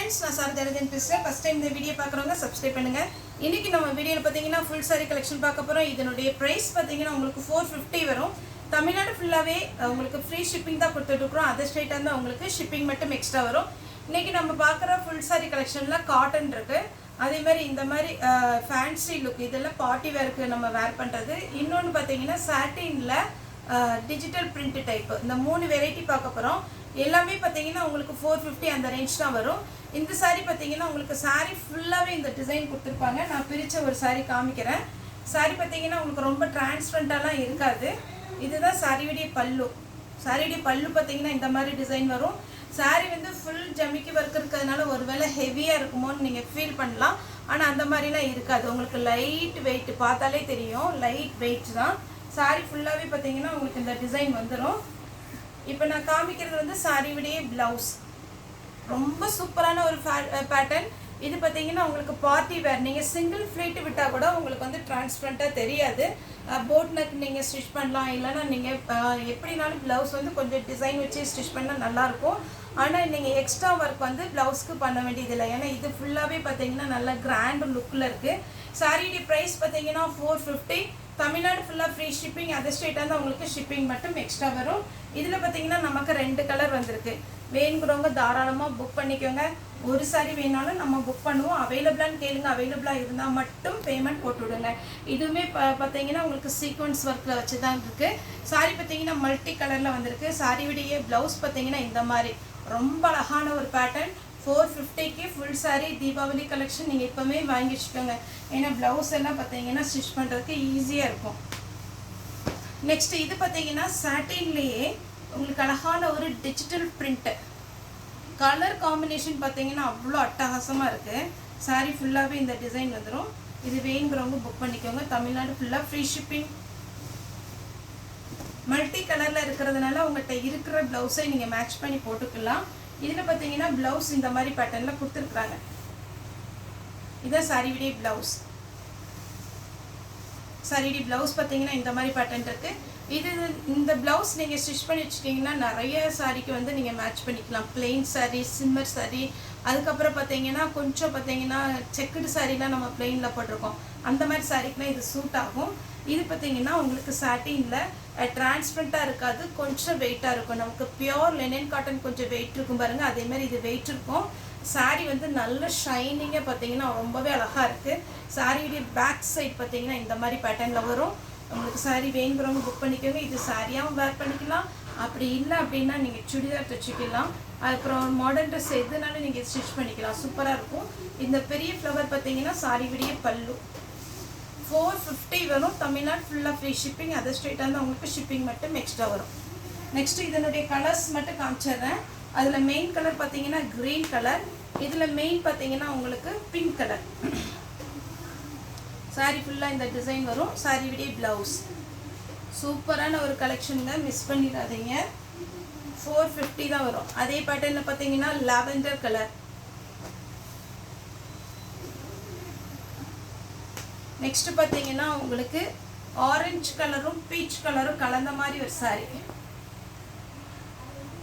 friends, நான் சாரதரஜன் பேசுறேன். First time இந்த வீடியோ பார்க்குறவங்க சப்ஸ்கிரைப் பண்ணுங்க. இன்னைக்கு நம்ம வீடியோல பாத்தீங்கன்னா ஃபுல் saree கலெக்ஷன் பார்க்க போறோம். இதனுடைய பிரைஸ் பாத்தீங்கன்னா உங்களுக்கு 450 வரும். தமிழ்நாடு ஃபுல்லாவே உங்களுக்கு ஃப்ரீ ஷிப்பிங் தான் கொடுத்துட்டு இருக்கோம். அதர் ஸ்டேட்டா இருந்தா உங்களுக்கு ஷிப்பிங் மட்டும் எக்ஸ்ட்ரா வரும். இன்னைக்கு நம்ம பார்க்குற ஃபுல் saree கலெக்ஷன்ல காட்டன் இருக்கு. அதே மாதிரி இந்த மாதிரி ஃபேன்சி லுக் இதெல்லாம் பார்ட்டி வேருக்கு நம்ம வேர் பண்றது. இன்னொன்று பார்த்தீங்கன்னா சாட்டின்ல டிஜிட்டல் பிரிண்ட் டைப் இந்த 3 வெரைட்டி பார்க்க போகிறோம். எல்லாமே பார்த்தீங்கன்னா உங்களுக்கு 450 அந்த ரேஞ்ச் தான் வரும். இந்த saree பார்த்தீங்கன்னா உங்களுக்கு saree ஃபுல்லாகவே இந்த டிசைன் கொடுத்துருப்பாங்க. நான் பிரித்த ஒரு saree காமிக்கிறேன். saree பார்த்தீங்கன்னா உங்களுக்கு ரொம்ப டிரான்ஸ்பரண்ட்டாலாம் இருக்காது. இதுதான் சாரியுடைய பல்லு. சாரியுடைய பல்லு பார்த்தீங்கன்னா இந்த மாதிரி டிசைன் வரும். saree வந்து ஃபுல் ஜமிக்கி ஒர்க் இருக்கிறதுனால ஒருவேளை ஹெவியாக இருக்குமோன்னு நீங்கள் ஃபீல் பண்ணலாம். ஆனால் அந்த மாதிரிலாம் இருக்காது. உங்களுக்கு லைட் வெயிட் பார்த்தாலே தெரியும், லைட் வெயிட் தான். saree ஃபுல்லாகவே பார்த்தீங்கன்னா உங்களுக்கு இந்த டிசைன் வந்துடும். இப்போ நான் காமிக்கிறது வந்து சாரியுடைய ப்ளவுஸ். ரொம்ப சூப்பரான ஒரு பேட்டர்ன். இது பார்த்தீங்கன்னா உங்களுக்கு பார்ட்டி வேர். நீங்கள் சிங்கிள் ஃப்ளீட் விட்டால் கூட உங்களுக்கு வந்து டிரான்ஸ்பரண்ட்டாக தெரியாது. போட் நெக் நீங்கள் ஸ்டிச் பண்ணலாம். இல்லைனா நீங்கள் எப்படினாலும் ப்ளவுஸ் வந்து கொஞ்சம் டிசைன் வச்சு ஸ்டிச் பண்ணால் நல்லாயிருக்கும். ஆனால் நீங்கள் எக்ஸ்ட்ரா ஒர்க் வந்து ப்ளவுஸ்க்கு பண்ண வேண்டியதில்லை. ஏன்னா இது ஃபுல்லாகவே பார்த்தீங்கன்னா நல்லா கிராண்ட் லுக்கில் இருக்குது. சாரியுடைய ப்ரைஸ் பார்த்தீங்கன்னா 450. தமிழ்நாடு ஃபுல்லாக ஃப்ரீ ஷிப்பிங். அதர் ஸ்டேட்டாக இருந்தால் உங்களுக்கு ஷிப்பிங் மட்டும் எக்ஸ்ட்ரா வரும். இதில் பார்த்தீங்கன்னா நமக்கு 2 கலர் வந்திருக்கு. வேணுங்கிறவங்க தாராளமாக புக் பண்ணிக்கோங்க. ஒரு saree வேணாலும் நம்ம புக் பண்ணுவோம். அவைலபிளான்னு கேளுங்க. அவைலபிளாக இருந்தால் மட்டும் பேமெண்ட் போட்டு விடுங்க. இதுவுமே பார்த்தீங்கன்னா உங்களுக்கு சீக்வன்ஸ் ஒர்க்கில் வச்சு தான் இருக்குது. saree பார்த்தீங்கன்னா மல்டி கலரில் வந்திருக்கு. சாரியுடைய ப்ளவுஸ் பார்த்தீங்கன்னா இந்த மாதிரி ரொம்ப அழகான ஒரு பேட்டர்ன். 450க்கு ஃபுல் saree தீபாவளி கலெக்ஷன் நீங்கள் இப்போவே வாங்கி வச்சுக்கோங்க. ஏன்னா ப்ளவுஸ் எல்லாம் பார்த்தீங்கன்னா ஸ்டிச் பண்ணுறதுக்கு ஈஸியாக இருக்கும். நெக்ஸ்ட் இது பார்த்தீங்கன்னா சாட்டின்லேயே உங்களுக்கு அழகான ஒரு டிஜிட்டல் பிரிண்ட். கலர் காம்பினேஷன் பார்த்தீங்கன்னா அவ்வளோ அட்டகாசமாக இருக்குது. saree ஃபுல்லாகவே இந்த டிசைன் வந்துடும். இது வேணுங்கிறவங்க புக் பண்ணிக்கோங்க. தமிழ்நாடு ஃபுல்லாக ஃப்ரீ ஷிப்பிங். மல்டி கலரில் இருக்கிறதுனால உங்கள்கிட்ட இருக்கிற ப்ளவுஸை நீங்கள் மேட்ச் பண்ணி போட்டுக்கலாம். இதில் பார்த்தீங்கன்னா ப்ளவுஸ் இந்த மாதிரி பேட்டர்னில் கொடுத்துருக்குறாங்க. இதான் சாரியுடைய ப்ளவுஸ். சாரியுடைய ப்ளவுஸ் பார்த்தீங்கன்னா இந்த மாதிரி பேட்டர்ன் இருக்குது. இந்த ப்ளவுஸ் நீங்கள் ஸ்டிச் பண்ணி வச்சுட்டிங்கன்னா நிறைய சாரிக்கு வந்து நீங்கள் மேட்ச் பண்ணிக்கலாம். பிளெயின் சாரீ, சிம்மர் சாரீ, அதுக்கப்புறம் பார்த்தீங்கன்னா கொஞ்சம் பார்த்தீங்கன்னா செக்குடு சாரீலாம் நம்ம பிளெயினில் போட்டிருக்கோம். அந்த மாதிரி சாரீக்குலாம் இது சூட் ஆகும். இது பார்த்தீங்கன்னா உங்களுக்கு சாட்டினில் டிரான்ஸ்பரண்ட்டாக இருக்காது, கொஞ்சம் வெயிட்டாக இருக்கும். நமக்கு பியோர் லெனின் காட்டன் கொஞ்சம் வெயிட் இருக்கும் பாருங்கள், அதேமாதிரி இது வெயிட் இருக்கும். saree வந்து நல்ல ஷைனிங்காக பார்த்தீங்கன்னா ரொம்பவே அழகாக இருக்குது. சாரியுடைய பேக் சைட் பார்த்தீங்கன்னா இந்த மாதிரி பேட்டர்னில் வரும். உங்களுக்கு saree வேணுங்கிறவங்க புக் பண்ணிக்கோங்க. இது சாரியாகவும் வேர் பண்ணிக்கலாம். அப்படி இல்லை அப்படின்னா நீங்கள் சுடிதார் தைச்சிக்கலாம். அதுக்கப்புறம் மாடர்ன் ட்ரெஸ் எதுனாலும் நீங்கள் ஸ்டிச் பண்ணிக்கலாம். சூப்பராக இருக்கும். இந்த பெரிய ஃப்ளவர் பார்த்தீங்கன்னா சாரியுடைய பல்லு. 450 வரும். தமிழ்நாடு ஃபுல்லாக ஃப்ரீ ஷிப்பிங். அதர் ஸ்டேட்டாக இருந்தால் உங்களுக்கு ஷிப்பிங் மட்டும் எக்ஸ்ட்ரா வரும். நெக்ஸ்ட்டு இதனுடைய கலர்ஸ் மட்டும் காமிச்சிடுறேன். அதில் மெயின் கலர் பார்த்தீங்கன்னா க்ரீன் கலர். இதில் மெயின் பார்த்தீங்கன்னா உங்களுக்கு பிங்க் கலர். சாரீ ஃபுல்லாக இந்த டிசைன் வரும். சாரியுடைய ப்ளவுஸ் சூப்பரான ஒரு கலெக்ஷனுங்க, மிஸ் பண்ணிடாதீங்க. 450 தான் வரும். அதே பேட்டர்னில் பார்த்தீங்கன்னா லாவெண்டர் கலர். நெக்ஸ்ட் பார்த்தீங்கன்னா உங்களுக்கு ஆரஞ்சு கலரும் பீச் கலரும் கலந்த மாதிரி ஒரு saree.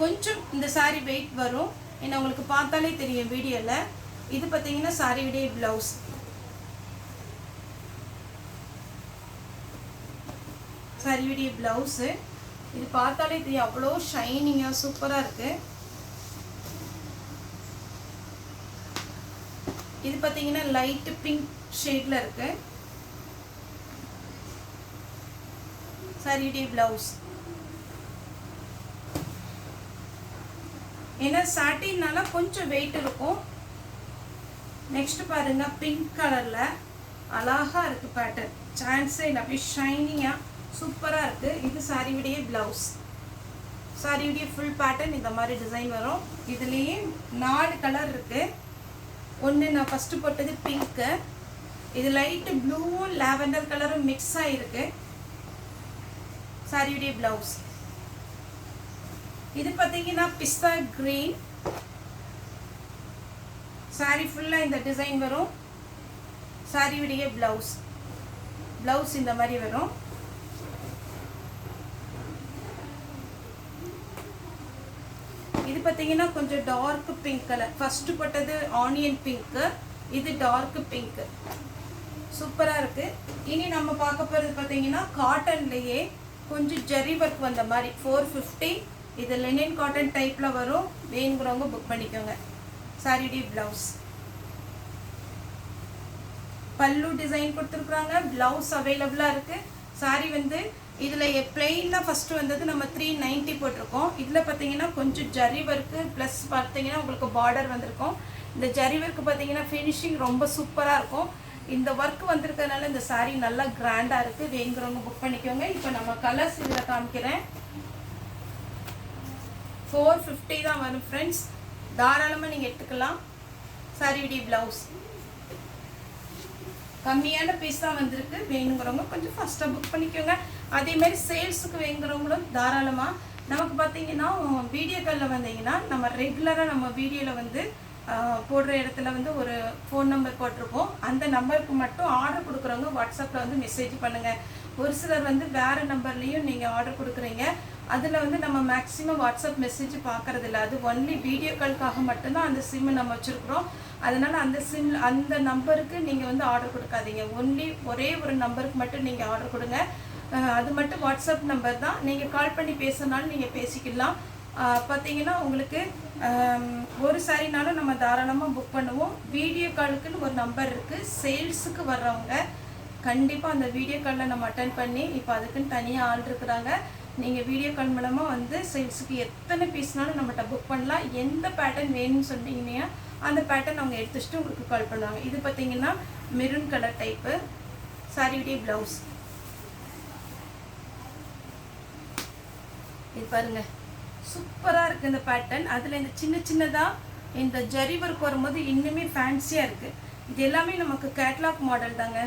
கொஞ்சம் இந்த saree வெயிட் வரும். ஏன்னா உங்களுக்கு பார்த்தாலே தெரியும் வீடியோவில். இது பார்த்தீங்கன்னா சாரியுடைய ப்ளவுஸ். சாரியுடைய ப்ளவுஸு இது பார்த்தாலே தெரியும், அவ்வளோ ஷைனிங்காக சூப்பராக இருக்குது. இது பார்த்தீங்கன்னா லைட்டு பிங்க் ஷேடில் இருக்குது. சாரியுடைய ப்ளவுஸ். ஏன்னா சாட்டின்னால கொஞ்சம் வெயிட் இருக்கும். நெக்ஸ்ட் பாருங்க பிங்க் கலர்ல அழகா இருக்கு பேட்டர்ன். சான்ஸே இல்லை, அப்படியே ஷைனிங்கா சூப்பரா இருக்கு. இது சாரியுடைய ப்ளவுஸ். சாரியுடைய ஃபுல் பேட்டர்ன் இந்த மாதிரி டிசைன் வரும். இதுலேயே 4 கலர் இருக்கு. ஒன்று நான் ஃபர்ஸ்ட் போட்டது பிங்க்கு. இது லைட்டு ப்ளூவும் லாவெண்டர் கலரும் மிக்ஸ் ஆகிருக்கு. சாரியுடைய ப்ளவுஸ். இது பார்த்தீங்கன்னா பிஸ்தா கிரீன். சாரி ஃபுல்லாக இந்த டிசைன் வரும். சாரியுடைய ப்ளவுஸ். ப்ளவுஸ் இந்த மாதிரி வரும். இது பார்த்தீங்கன்னா கொஞ்சம் டார்க் பிங்க் கலர். ஃபர்ஸ்ட் போட்டது ஆனியன் பிங்க்கு, இது டார்க் பிங்க்கு. சூப்பராக இருக்குது. இனி நம்ம பார்க்க போகிறது பார்த்தீங்கன்னா காட்டன்லேயே கொஞ்சம் ஜரி ஒர்க் வந்த மாதிரி 450. இது லினன் காட்டன் டைப்பில் வரும். வேணுங்கிறவங்க புக் பண்ணிக்கோங்க. சாரிடி ப்ளவுஸ், பல்லு டிசைன் கொடுத்துருக்குறாங்க. ப்ளவுஸ் அவைலபிளாக இருக்குது. சாரி வந்து இதில் பிளெயினாக ஃபஸ்ட்டு வந்தது நம்ம 390 போட்டிருக்கோம். இதில் பார்த்தீங்கன்னா கொஞ்சம் ஜரி ஒர்க்கு ப்ளஸ் பார்த்தீங்கன்னா உங்களுக்கு பார்டர் வந்திருக்கும். இந்த ஜரி ஒர்க்கு பார்த்தீங்கன்னா ஃபினிஷிங் ரொம்ப சூப்பராக இருக்கும். இந்த ஒர்க் வந்திருக்கிறதுனால இந்த சாரீ நல்லா கிராண்டாக இருக்குது. வேங்குறவங்க புக் பண்ணிக்கோங்க. இப்போ நம்ம கலர்ஸ் இதில் காமிக்கிறேன். 450 தான் வரும் ஃப்ரெண்ட்ஸ். தாராளமாக நீங்கள் எடுத்துக்கலாம். சாரியுடைய ப்ளவுஸ் கம்மியான பீஸ் தான் வந்திருக்கு. வேணுங்கிறவங்க கொஞ்சம் ஃபஸ்ட்டாக புக் பண்ணிக்கோங்க. அதேமாதிரி சேல்ஸுக்கு வேங்குறவங்களும் தாராளமாக. நமக்கு பார்த்தீங்கன்னா வீடியோ காலில் வந்தீங்கன்னா நம்ம ரெகுலராக நம்ம வீடியோவில் வந்து போடுற இடத்துல வந்து ஒரு ஃபோன் நம்பர் போட்டிருப்போம். அந்த நம்பருக்கு மட்டும் ஆர்டர் கொடுக்குறவங்க வாட்ஸ்அப்பில் வந்து மெசேஜ் பண்ணுங்கள். ஒரு சிலர் வந்து வேறு நம்பர்லேயும் நீங்கள் ஆர்டர் கொடுக்குறீங்க. அதில் வந்து நம்ம மேக்ஸிமம் வாட்ஸ்அப் மெசேஜ் பார்க்குறதில்ல. அது ஒன்லி வீடியோ கால்க்காக மட்டும்தான் அந்த சிம்மு நம்ம வச்சுருக்குறோம். அதனால் அந்த நம்பருக்கு நீங்கள் வந்து ஆர்டர் கொடுக்காதீங்க. ஒன்லி ஒரே ஒரு நம்பருக்கு மட்டும் நீங்கள் ஆர்டர் கொடுங்க. அது மட்டும் வாட்ஸ்அப் நம்பர் தான். நீங்கள் கால் பண்ணி பேசுனாலும் நீங்கள் பேசிக்கலாம். பார்த்தீங்கன்னா உங்களுக்கு ஒரு சாரினாலும் நம்ம தாராளமாக புக் பண்ணுவோம். வீடியோ காலுக்குன்னு ஒரு நம்பர் இருக்குது. சேல்ஸுக்கு வர்றவங்க கண்டிப்பாக அந்த வீடியோ காலில் நம்ம அட்டன் பண்ணி, இப்போ அதுக்குன்னு தனியாக ஆள் இருக்கிறாங்க. நீங்கள் வீடியோ கால் மூலமாக வந்து சேல்ஸுக்கு எத்தனை பீஸ்னாலும் நம்மகிட்ட புக் பண்ணலாம். எந்த பேட்டர்ன் வேணும்னு சொன்னீங்கன்னா அந்த பேட்டர்ன் அவங்க எடுத்து வச்சுட்டு உங்களுக்கு கால் பண்ணுவாங்க. இது பார்த்தீங்கன்னா மெரூன் கலர் டைப்பு. சாரியுடைய ப்ளவுஸ் இது பாருங்கள், சூப்பராக இருக்குது இந்த பேட்டர்ன். அதில் இந்த சின்னதாக இந்த ஜரி ஒர்க் வரும்போது இன்னுமே ஃபேன்சியாக இருக்குது. இது எல்லாமே நமக்கு கேட்லாக் மாடல் தாங்க.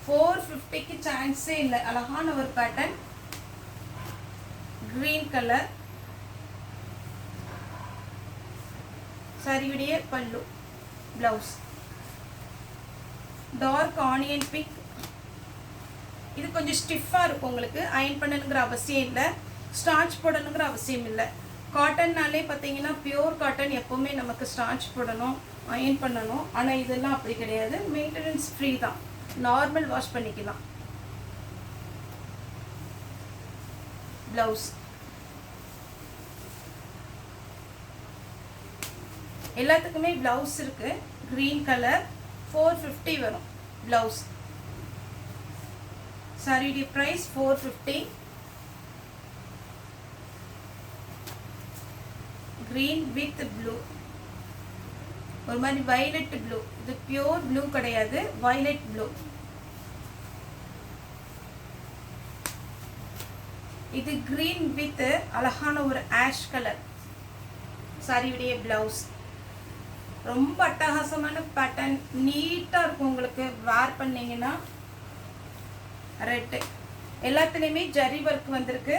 450க்கு சான்ஸே இல்லை. அழகான ஒரு பேட்டர்ன். க்ரீன் கலர் சாரியுடைய பல்லு, ப்ளவுஸ் டார்க் ஆனியன் பிங்க். இது கொஞ்சம் ஸ்டிஃபாக இருக்கும். உங்களுக்கு அயன் பண்ணணுங்கிற அவசியம் இல்லை, ஸ்டார்ச் போடணுங்கிற அவசியம் இல்லை. காட்டன்னாலே பார்த்தீங்கன்னா பியூர் காட்டன் எப்போவுமே நமக்கு ஸ்டார்ச் போடணும், அயன் பண்ணணும். ஆனால் இதெல்லாம் அப்படி கிடையாது. மெயின்டெனன்ஸ் ஃப்ரீ தான். நார்மல் வாஷ் பண்ணிக்கலாம். ப்ளவுஸ் எல்லாத்துக்குமே ப்ளவுஸ் இருக்குது. க்ரீன் கலர் 450 வரும் ப்ளவுஸ். சாரியுடைய ப்ரைஸ் 450. க்ரீன் வித் ப்ளூ, ஒரு மாதிரி வயலட் ப்ளூ. இது பியூர் ப்ளூ கிடையாது, வயலட் ப்ளூ. இது க்ரீன் வித் அழகான ஒரு ஆஷ் கலர். சாரியுடைய ப்ளவுஸ் ரொம்ப அட்டகாசமான பேட்டர்ன். நீட்டாக இருக்கும். உங்களுக்கு வேர் பண்ணிங்கன்னா ரெட்டு எல்லாத்துலேயுமே ஜரி ஒர்க் வந்திருக்கு.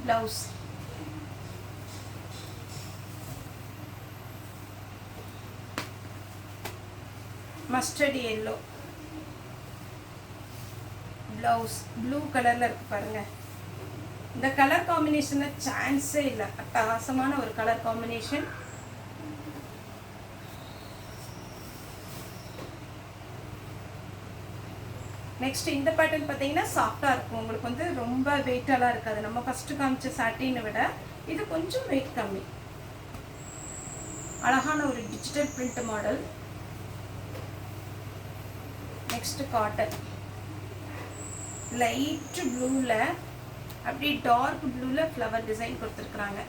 Blouse mustard yellow, blouse blue கலரில் இருக்குது பாருங்கள். இந்த கலர் காம்பினேஷனில் சான்ஸே இல்லை. அட்டகாசமான ஒரு கலர் காம்பினேஷன். நெக்ஸ்ட் இந்த பேட்டர்ன் பார்த்தீங்கன்னா சாஃப்டாக இருக்கும். உங்களுக்கு வந்து ரொம்ப வெயிட்டெல்லாம் இருக்காது. நம்ம ஃபஸ்ட்டு காமிச்ச சாட்டினை விட இது கொஞ்சம் வெயிட் கம்மி. அழகான ஒரு digital print model. Next cotton light ப்ளூவில் அப்படி டார்க் ப்ளூவில் ஃப்ளவர் டிசைன் கொடுத்துருக்குறாங்க.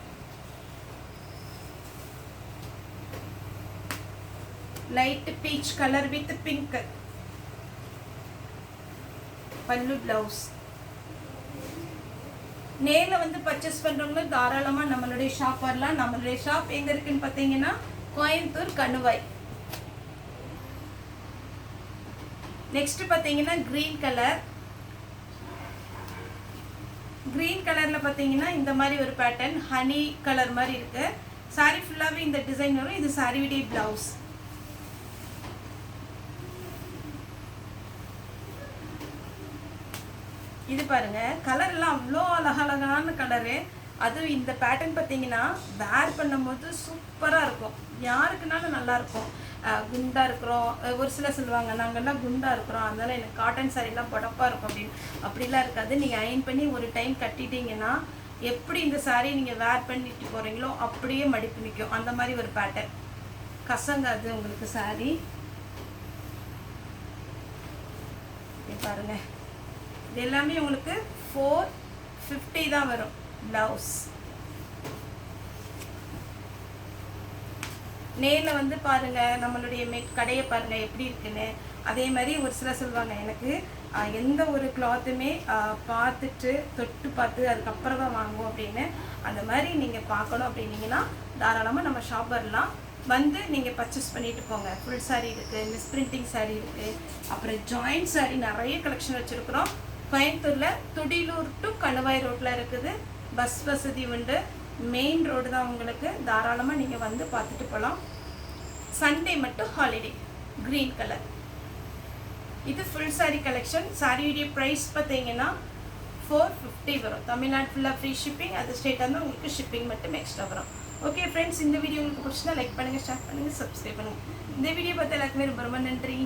Light peach colour with pink. பல்லு, ப்ளவுஸ். நேரில் வந்து பர்ச்சேஸ் பண்ணுறவங்க தாராளமாக நம்மளுடைய ஷாப் வரலாம். நம்மளுடைய ஷாப் எங்கே இருக்குன்னு பார்த்தீங்கன்னா கோயம்புத்தூர் கணுவாய். நெக்ஸ்ட் பார்த்தீங்கன்னா க்ரீன் கலர். க்ரீன் கலரில் பார்த்தீங்கன்னா இந்த மாதிரி ஒரு பேட்டர்ன் ஹனி கலர் மாதிரி இருக்குது. சாரி ஃபுல்லாகவே இந்த டிசைன் வரும். இது சாரியுடைய ப்ளவுஸ். இது பாருங்கள், கலர்லாம் அவ்வளோ அழகழகான கலரு. அதுவும் இந்த பேட்டர்ன் பார்த்தீங்கன்னா வேர் பண்ணும்போது சூப்பராக இருக்கும், யாருக்குனாலும் நல்லாயிருக்கும். குண்டாக இருக்கிறோம், ஒரு சிலர் சொல்லுவாங்க நாங்கள்லாம் குண்டாக இருக்கிறோம் அதனால் எனக்கு காட்டன் சாரீலாம் புடப்பாக இருக்கும் அப்படின்னு. அப்படிலாம் இருக்காது. நீங்கள் அயன் பண்ணி ஒரு டைம் கட்டிட்டீங்கன்னா எப்படி இந்த சாரீ நீங்கள் வேர் பண்ணிட்டு போகிறீங்களோ அப்படியே மடிப்பு நிற்கும். அந்த மாதிரி ஒரு பேட்டர்ன் கசங்காது உங்களுக்கு சாரீ. பாருங்க, இது எல்லாமே உங்களுக்கு 450 தான் வரும் பிளவுஸ். நேரில் வந்து பாருங்கள், நம்மளுடைய கடையை பாருங்கள் எப்படி இருக்குன்னு. அதே மாதிரி ஒரு சிலர் சொல்லுவாங்க எனக்கு எந்த ஒரு கிளாத்துமே பார்த்துட்டு தொட்டு பார்த்து அதுக்கப்புறம் தான் வாங்குவோம் அப்படின்னு. அந்த மாதிரி நீங்கள் பார்க்கணும் அப்படின்னீங்கன்னா தாராளமாக நம்ம ஷாப் வரலாம், வந்து நீங்கள் பர்ச்சேஸ் பண்ணிட்டு போங்க. ஃபுல் சாரீ இருக்குது, மிஸ் பிரிண்டிங் சாரீ இருக்குது, அப்புறம் ஜாயிண்ட் சாரீ நிறைய கலெக்ஷன் வச்சுருக்குறோம். கோயம்புத்தூரில் துடிலூர் டு கணுவாய் ரோட்டில் இருக்குது, பஸ் வசதி உண்டு, மெயின் ரோடு தான் உங்களுக்கு. தாராளமாக நீங்கள் வந்து பார்த்துட்டு போகலாம். சண்டே மட்டும் ஹாலிடே. க்ரீன் கலர் இது ஃபுல் சாரீ கலெக்ஷன். சாரியுடைய ப்ரைஸ் பார்த்தீங்கன்னா 450 வரும். தமிழ்நாடு ஃபுல்லாக ஃப்ரீ ஷிப்பிங், அது ஸ்டேட்டாக இருந்தால் உங்களுக்கு ஷிப்பிங் மட்டும் எக்ஸ்ட்ரா வரும். ஓகே ஃப்ரெண்ட்ஸ், இந்த வீடியோ உங்களுக்கு பிடிச்சினா லைக் பண்ணுங்கள், ஷேர் பண்ணுங்கள், சப்ஸ்கிரைப் பண்ணுங்கள். இந்த வீடியோ பார்த்து எல்லாருக்குமே ரொம்ப ரொம்ப நன்றி.